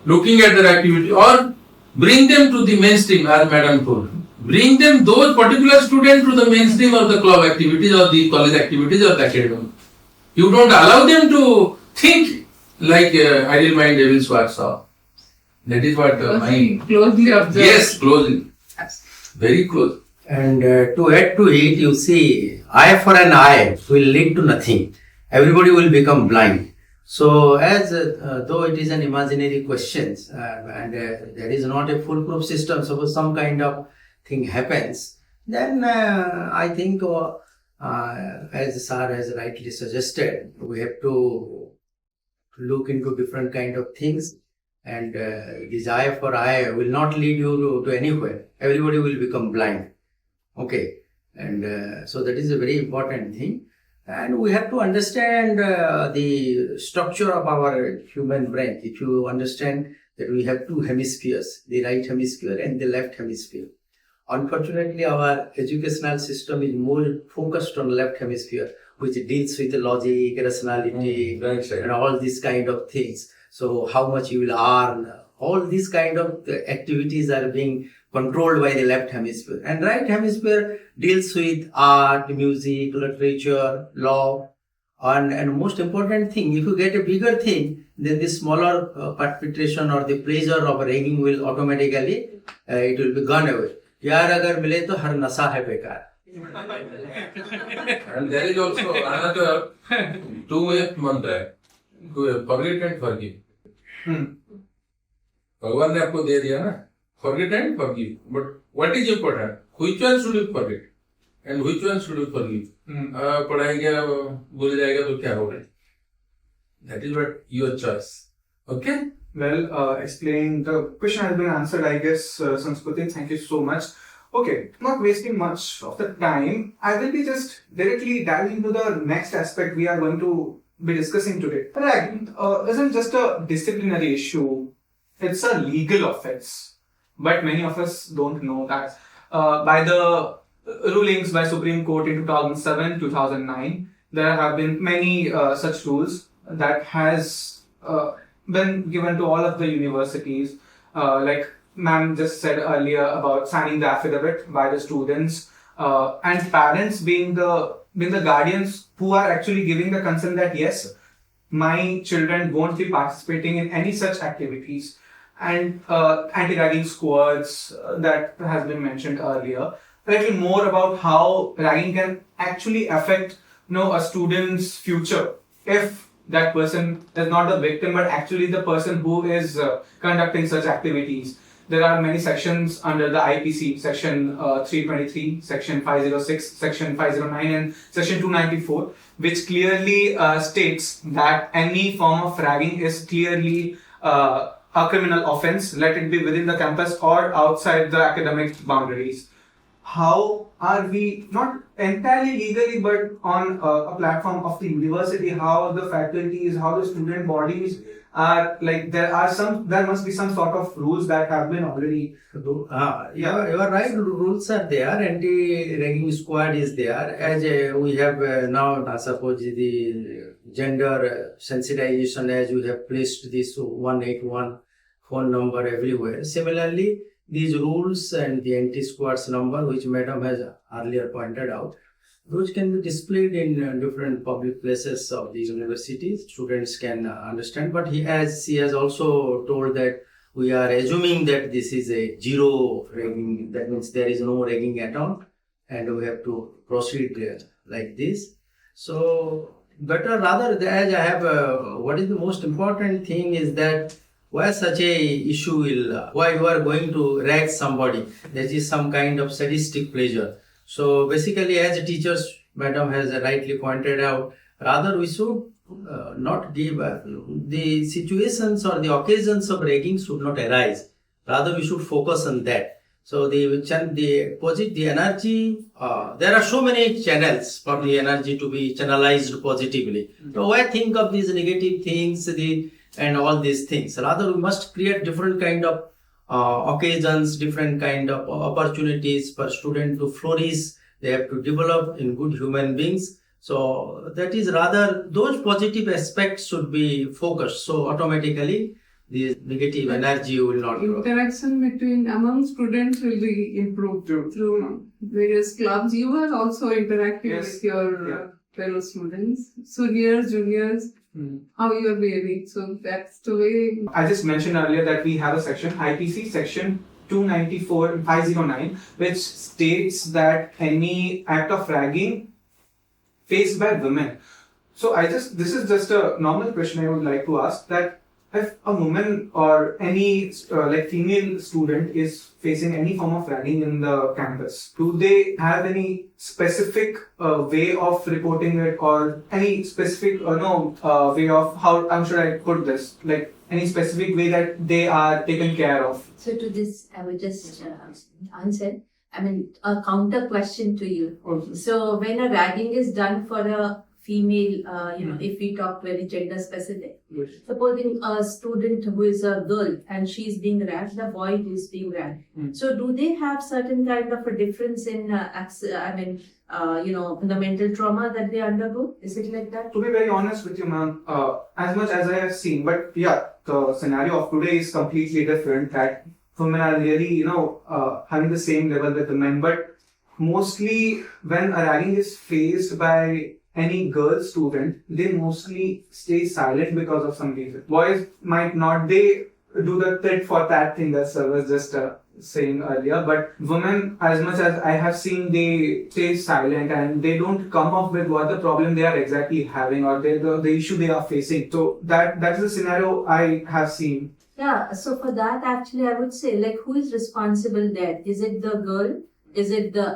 looking at their activity, or bring them to the mainstream, as Madam told. Bring them, those particular students, to the mainstream of the club activities or the college activities or the academy. You don't allow them to think like idle mind devil's workshop. That is what closely observed. Yes, closely. Very close. And to add to it, you see, eye for an eye will lead to nothing. Everybody will become blind. So, as though it is an imaginary question and there is not a foolproof system, suppose some kind of thing happens, then I think, as Sir has rightly suggested, we have to look into different kind of things, and this eye for eye will not lead you to anywhere. Everybody will become blind. Okay, and so that is a very important thing. And we have to understand the structure of our human brain. If you understand that we have two hemispheres, the right hemisphere and the left hemisphere. Unfortunately, our educational system is more focused on left hemisphere, which deals with logic, rationality, and all these kind of things. So how much you will earn, all these kind of activities are being controlled by the left hemisphere. And right hemisphere deals with art, music, literature, law, and most important thing, if you get a bigger thing, then the smaller perpetration or the pleasure of ragging will automatically, it will be gone away. यार अगर मिले तो हर नशा है बेकार. And there is also another two-way mantra, forget and forgive. भगवान ने आपको दे दिया ना, forget and forgive. But what is important? Which one should you forget? And which one should you forgive? पढ़ाएंगे भूल जाएगा तो क्या होगा? That is what your choice. Okay? Well, explain the question has been answered, I guess, Sanskruti. Thank you so much. Okay, not wasting much of the time, I will be just directly diving into the next aspect we are going to be discussing today. Ragging isn't just a disciplinary issue, it's a legal offense. But many of us don't know that. By the rulings by Supreme Court in 2007, 2009, there have been many such rules that has been given to all of the universities, like ma'am just said earlier about signing the affidavit by the students, and parents being the guardians who are actually giving the consent that yes, my children won't be participating in any such activities, and anti-ragging squads that has been mentioned earlier. A little more about how ragging can actually affect a student's future if that person is not the victim but actually the person who is conducting such activities. there are many sections under the IPC, section 323, section 506, section 509 and section 294, which clearly states that any form of ragging is clearly a criminal offense, let it be within the campus or outside the academic boundaries. How are we, not entirely legally, but on a platform of the university, how the faculties, how the student bodies are, like, there must be some sort of rules that have been already. You are right. Rules are there. Anti-ragging squad is there. As we have now, I suppose the gender sensitization, as we have placed this 181 phone number everywhere. Similarly, these rules and the anti-squads number, which Madam has earlier pointed out, those can be displayed in different public places of these universities. Students can understand. But as she has also told that we are assuming that this is a zero ragging. That means there is no ragging at all, and we have to proceed like this. So better rather, as I have, what is the most important thing is that why such a issue will, why you are going to rag somebody, there is some kind of sadistic pleasure. So basically, as teachers, Madam has rightly pointed out, rather we should not give the situations or the occasions of ragging should not arise. Rather, we should focus on that. So the energy, there are so many channels for the energy to be channelized positively. So why think of these negative things, and all these things? Rather, we must create different kind of occasions, different kind of opportunities for students to flourish. They have to develop in good human beings. So that is rather, those positive aspects should be focused. So automatically, the negative energy will not grow. Interaction between among students will be improved through various clubs. You are also interacting Yes. with your fellow students, seniors, juniors, how you are behaving. So that's the way. I just mentioned earlier that we have a section, IPC section 294 509, which states that any act of ragging faced by women. So this is just a normal question I would like to ask, that if a woman or any female student is facing any form of ragging in the campus, do they have any specific way of reporting it, or any specific way of, how should I put this, like any specific way that they are taken care of? So to this, I would just answer. I mean, a counter question to you. Okay. So when a ragging is done for a female, if we talk very gender specific, Yes. supposing a student who is a girl and she is being ragged, the boy who is being ragged. So do they have certain kind of a difference in, the mental trauma that they undergo? Is it like that? To be very honest with you, ma'am, as much as I have seen, but yeah, the scenario of today is completely different, that women are really, having the same level with the men, but mostly when a ragging is faced by any girl student, they mostly stay silent because of some reason. Boys might not, they do the tit for tat thing that sir was just saying earlier, but women, as much as I have seen, they stay silent and they don't come up with what the problem they are exactly having, or the issue they are facing. So that is the scenario I have seen. Yeah, so for that actually I would say, like, who is responsible there? Is it the girl?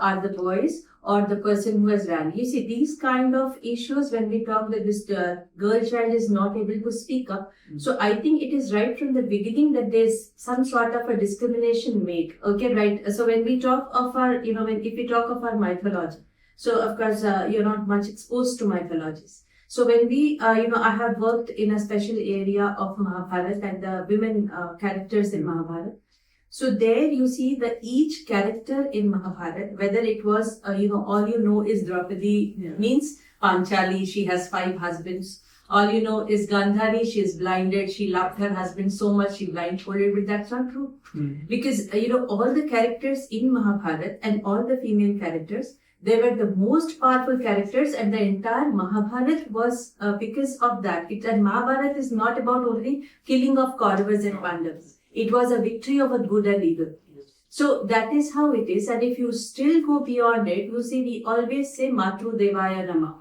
Are the boys? Or the person who has ragged? You see, these kind of issues, when we talk that this girl child is not able to speak up, so I think it is right from the beginning that there's some sort of a discrimination made. Okay, right? So when we talk of our, if we talk of our mythology, so of course, you're not much exposed to mythologies. So when we, I have worked in a special area of Mahabharata and the women characters in Mahabharata. So there you see that each character in Mahabharata, whether it was, all you know is Draupadi, means Panchali, she has 5 husbands. All you know is Gandhari, she is blinded, she loved her husband so much, she blindfolded, but that's not true. Because, all the characters in Mahabharata and all the female characters, they were the most powerful characters, and the entire Mahabharata was because of that. And Mahabharata is not about only killing of Kauravas and Pandavas. It was a victory over good and evil. So that is how it is. And if you still go beyond it, you see, we always say Matru Devaya Nama.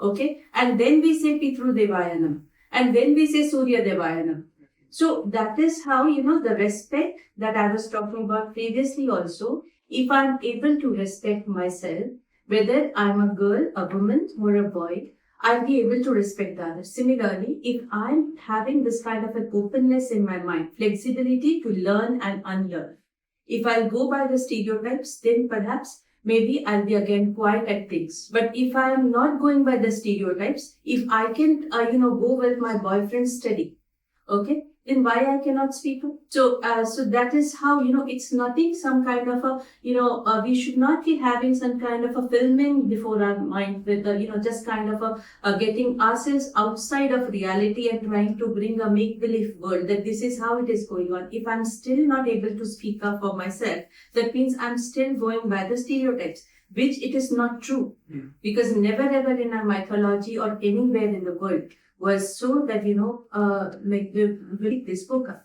Okay? And then we say Pitru Devaya Nama. And then we say Surya Devaya Nama. So that is how, the respect that I was talking about previously also, if I'm able to respect myself, whether I'm a girl, a woman, or a boy, I'll be able to respect the others. Similarly, if I'm having this kind of an openness in my mind, flexibility to learn and unlearn, if I'll go by the stereotypes, then perhaps maybe I'll be again quiet at things. But if I am not going by the stereotypes, if I can, go with my boyfriend steady, okay, then why I cannot speak up? So that is how, it's nothing, some kind of a, we should not be having some kind of a filming before our mind with the, just kind of getting ourselves outside of reality and trying to bring a make-believe world that this is how it is going on. If I'm still not able to speak up for myself, that means I'm still going by the stereotypes, which it is not true. Because never ever in our mythology or anywhere in the world was so that, they spoke up.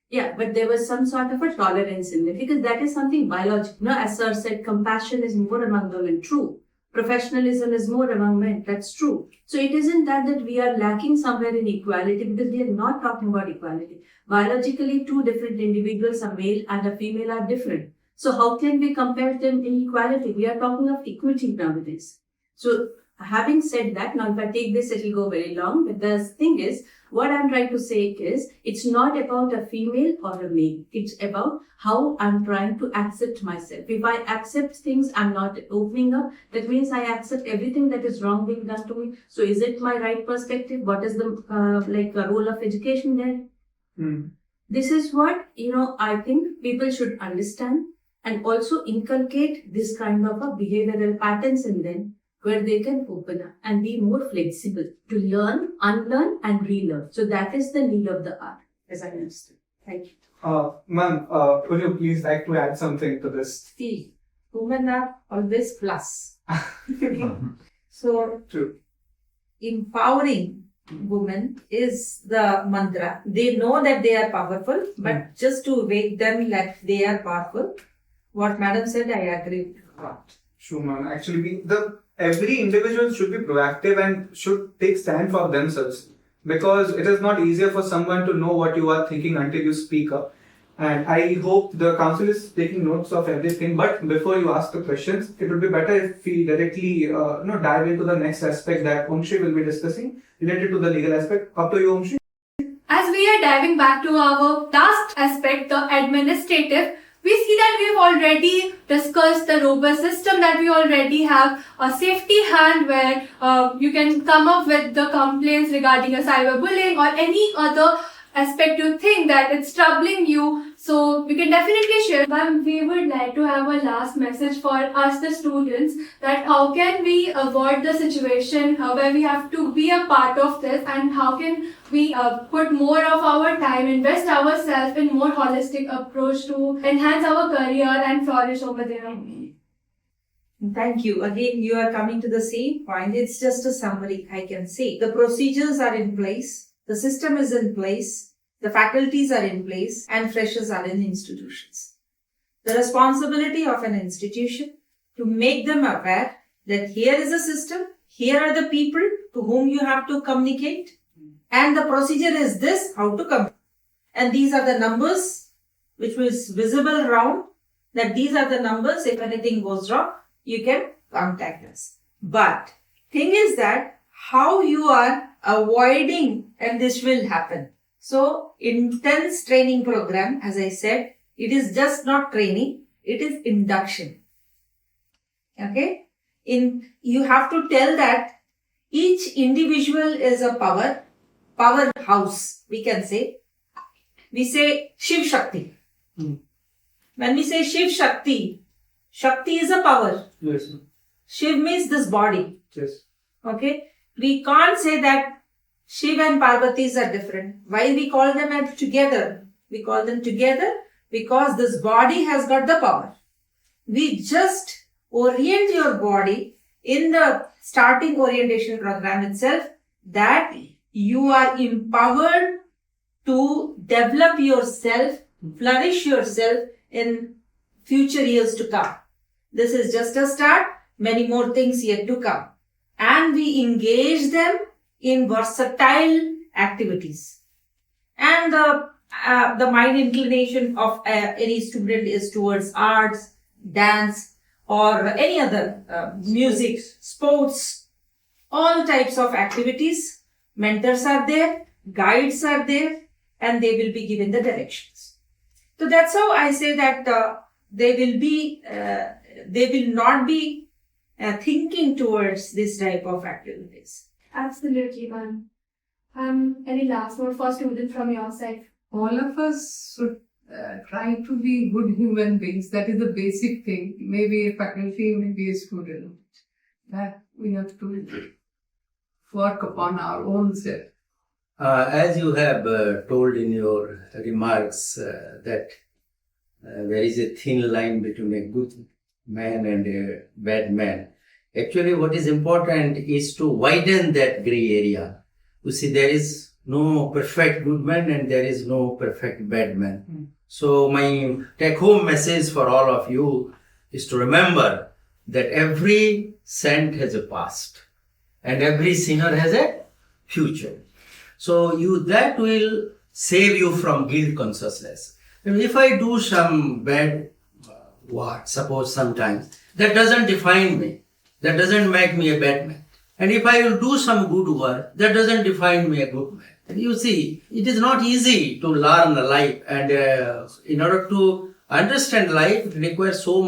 Yeah, but there was some sort of a tolerance in it because that is something biological. As Sir said, compassion is more among women. True. Professionalism is more among men. That's true. So it isn't that we are lacking somewhere in equality because we are not talking about equality. Biologically, two different individuals, a male and a female, are different. So how can we compare them in equality? We are talking of equity nowadays. So having said that, now if I take this, it will go very long. But the thing is, what I'm trying to say is, it's not about a female or a male. It's about how I'm trying to accept myself. If I accept things, I'm not opening up. That means I accept everything that is wrong being done to me. So is it my right perspective? What is the role of education there? This is what, I think people should understand and also inculcate this kind of a behavioral patterns in them, where they can open up and be more flexible to learn, unlearn, and relearn. So that is the need of the hour, as I understand. Thank you. Ma'am, would you please like to add something to this? See, women are always plus. So, True. empowering women is the mantra. They know that they are powerful, but just to wake them that they are powerful, what Madam said, I agree with. True, ma'am. Actually, every individual should be proactive and should take stand for themselves, because it is not easier for someone to know what you are thinking until you speak up. And I hope the council is taking notes of everything. But before you ask the questions, it would be better if we directly dive into the next aspect that Omshi will be discussing related to the legal aspect. Up to you, Omshi. As we are diving back to our last aspect, the administrative, we see that we've already discussed the robust system, that we already have a safety hand where you can come up with the complaints regarding a cyberbullying or any other aspect you think that it's troubling you. So we can definitely share. But we would like to have a last message for us, the students, that how can we avoid the situation where we have to be a part of this, and how can we put more of our time, invest ourselves in more holistic approach to enhance our career and flourish over there. Thank you. Again, you are coming to the same point. It's just a summary, I can say. The procedures are in place. The system is in place. The faculties are in place, and freshers are in institutions. The responsibility of an institution to make them aware that here is a system, here are the people to whom you have to communicate, and the procedure is this, how to come. And these are the numbers which was visible around, that these are the numbers, if anything goes wrong, you can contact us. But thing is that how you are avoiding, and this will happen. So, intense training program, as I said, it is just not training, it is induction. Okay? You have to tell that each individual is a powerhouse, we can say. We say Shiv Shakti. When we say Shiv Shakti, Shakti is a power. Yes. Shiv means this body. Yes. Okay? We can't say that Shiv and Parvatis are different. Why we call them together? We call them together because this body has got the power. We just orient your body in the starting orientation program itself that you are empowered to develop yourself, flourish yourself in future years to come. This is just a start, many more things yet to come. And we engage them in versatile activities. and the mind inclination of any student is towards arts, dance, or any other music, sports, all types of activities. Mentors are there, guides are there, and they will be given the directions. So that's how I say that they will not be thinking towards this type of activities. Absolutely, ma'am. Any last word for students from your side? All of us should try to be good human beings. That is the basic thing. Maybe a faculty, maybe a student. That we have to work upon our own self. As you have told in your remarks that there is a thin line between a good man and a bad man. Actually, what is important is to widen that gray area. You see, there is no perfect good man and there is no perfect bad man. So my take-home message for all of you is to remember that every saint has a past and every sinner has a future. So that will save you from guilt consciousness. And if I do some bad work, suppose sometimes, that doesn't define me. That doesn't make me a bad man. And if I will do some good work, that doesn't define me a good man. And you see, it is not easy to learn life, and in order to understand life, it requires so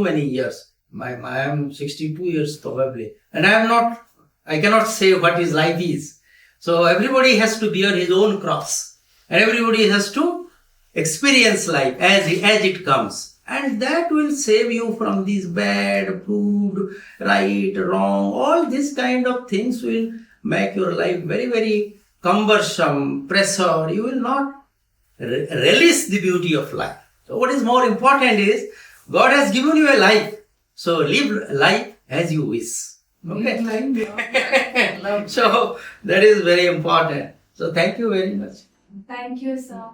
many years. I am 62 years probably, and I cannot say what his life is. So everybody has to bear his own cross, and everybody has to experience life as it comes. And that will save you from these bad, good, right, wrong, all these kind of things will make your life very, very cumbersome, pressure. You will not relish the beauty of life. So what is more important is, God has given you a life. So live life as you wish. Okay? So that is very important. So thank you very much. Thank you, sir.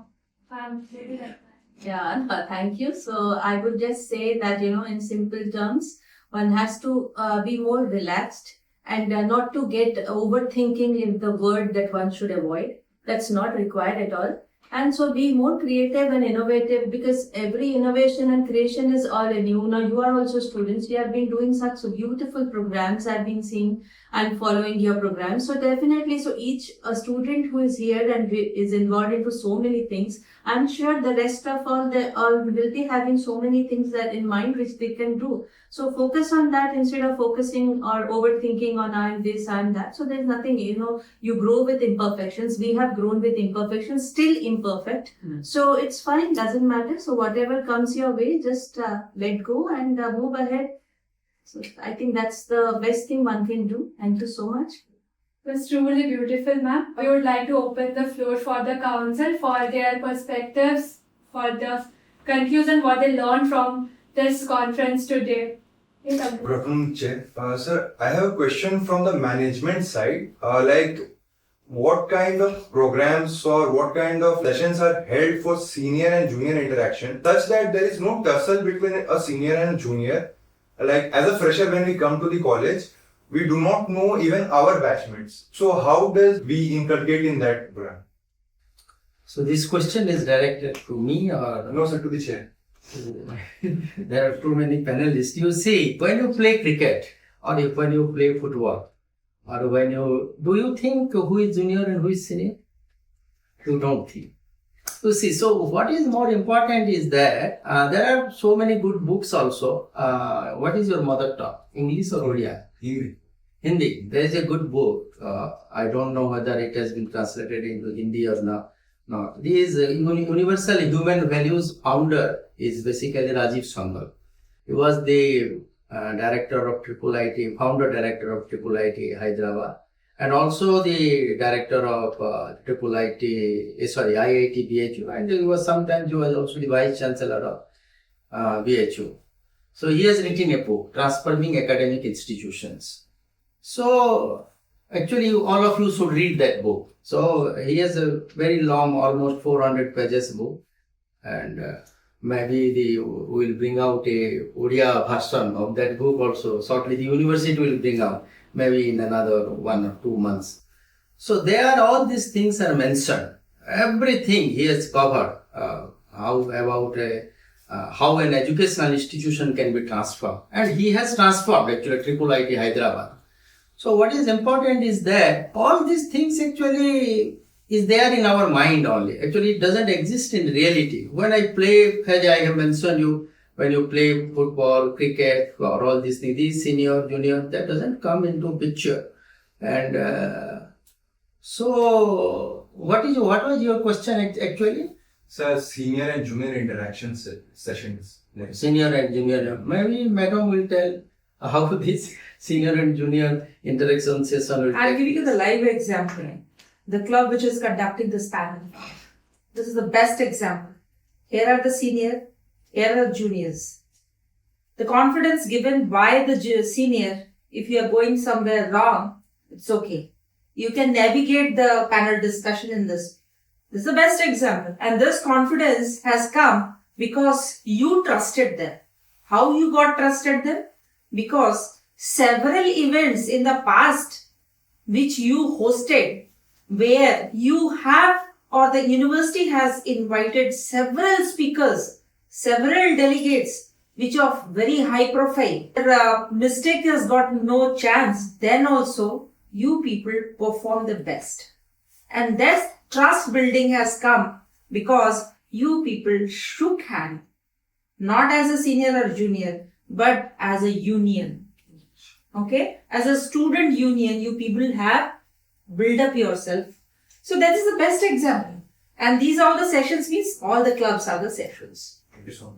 Yeah, no, thank you. So I would just say that, in simple terms, one has to be more relaxed and not to get overthinking in the word that one should avoid. That's not required at all. And so be more creative and innovative, because every innovation and creation is all in you. Now you are also students. You have been doing such beautiful programs. I've been seeing and following your programs. So definitely, so each student who is here and is involved into so many things, I'm sure the rest of all will be having so many things that in mind which they can do. So focus on that instead of focusing or overthinking on I'm this, I'm that. So there's nothing, you grow with imperfections. We have grown with imperfections, still imperfect. So it's fine, doesn't matter. So whatever comes your way, just let go and move ahead. So I think that's the best thing one can do. Thank you so much. It was truly beautiful, ma'am. We would like to open the floor for the council for their perspectives, for the conclusion, what they learned from this conference today. Good afternoon, Chair. Sir, I have a question from the management side. What kind of programs or what kind of sessions are held for senior and junior interaction such that there is no tussle between a senior and junior? Like as a fresher, when we come to the college, we do not know even our batchmates. So how does we inculcate in that program? So this question is directed to me or? No, sir, to the chair. There are too many panelists. You see, when you play cricket or when you play football, or do you think who is junior and who is senior? You don't think. You see, so what is more important is that there are so many good books also. What is your mother tongue? English or Odia? Hindi. There is a good book. I don't know whether it has been translated into Hindi or not. No. This Universal Human Values founder is basically Rajiv Sangal. He was the director of IIIT, founder director of IIIT Hyderabad, and also the director of IIT BHU, and he was also the vice chancellor of BHU. So he has written a book, Transforming Academic Institutions. So actually all of you should read that book. So he has a very long, almost 400 pages book, and maybe we will bring out a Odia version of that book also. Shortly the university will bring out, maybe in another 1 or 2 months. So there all these things are mentioned. everything he has covered. How an educational institution can be transformed. And he has transformed actually Triple IT Hyderabad. So what is important is that all these things actually is there in our mind only. Actually, it doesn't exist in reality. When I play, as I have mentioned you, when you play football, cricket, or all these things, these senior, junior, that doesn't come into picture. And so, what was your question actually? Sir, senior and junior interaction sessions. Like, Senior and junior. Maybe madam will tell how this senior and junior interaction session will I'll take. give you the live example. The club which is conducting this panel. This is the best example. Here are the senior, here are the juniors. The confidence given by the senior, if you are going somewhere wrong, it's okay. You can navigate the panel discussion in this. This is the best example. And this confidence has come because you trusted them. How you got trusted them? Because several events in the past which you hosted, where you have or the university has invited several speakers, several delegates, which of very high profile. The mistake has got no chance. Then also, you people perform the best. And this trust building has come because you people shook hand, not as a senior or junior, but as a union. Okay? As a student union, you people have built up yourself. So that is the best example. And these are all the sessions, means all the clubs are the sessions. thank you so much.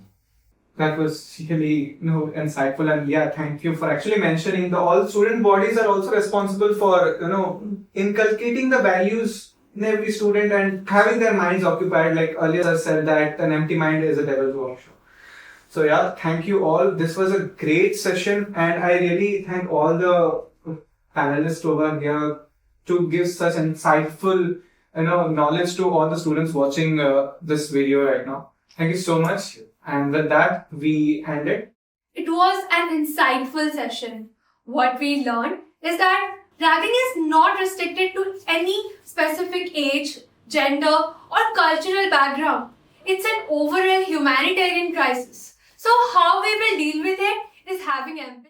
That was really insightful, and yeah, thank you for actually mentioning all student bodies are also responsible for inculcating the values in every student and having their minds occupied. Like earlier I said that an empty mind is a devil's workshop. So yeah, thank you all. This was a great session, and I really thank all the panelists over here to give such insightful knowledge to all the students watching this video right now. Thank you so much. And with that, we end it. It was an insightful session. What we learned is that ragging is not restricted to any specific age, gender, or cultural background. It's an overall humanitarian crisis. So how we will deal with it is having empathy.